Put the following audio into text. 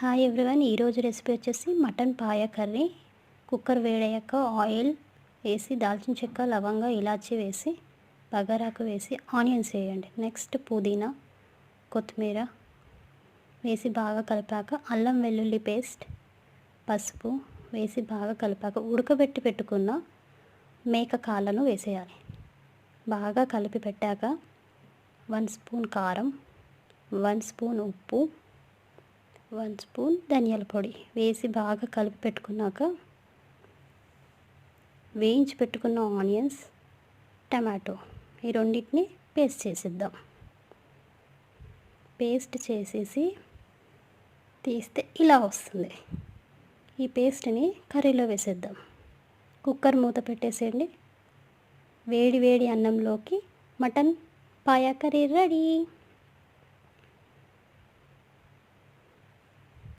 Hi everyone, ఈరోజు recipe వచ్చేసి mutton పాయ curry. Cooker వేడయ్యాక ఆయిల్ వేసి దాల్చిన చెక్క, లవంగ, ఇలాచీ వేసి బగారాకు వేసి ఆనియన్స్ వేయండి. నెక్స్ట్ పుదీనా, కొత్తిమీర వేసి బాగా కలిపాక అల్లం వెల్లుల్లి పేస్ట్, పసుపు వేసి బాగా కలిపాక ఉడకబెట్టి పెట్టుకున్న మేక కాళ్ళను వేసేయాలి. బాగా కలిపి పెట్టాక 1 స్పూన్ కారం, 1 స్పూన్ ఉప్పు, 1 స్పూన్ ధనియాల పొడి వేసి బాగా కలిపి పెట్టుకున్నాక వేయించి పెట్టుకున్న ఆనియన్స్, టమాటో ఈ రెండింటిని పేస్ట్ చేసేద్దాం. పేస్ట్ చేసేసి తీస్తే ఇలా వస్తుంది. ఈ పేస్ట్ని కర్రీలో వేసేద్దాం. కుక్కర్ మూత పెట్టేసేయండి. వేడి వేడి అన్నంలోకి మటన్ పాయ కర్రీ రెడీ.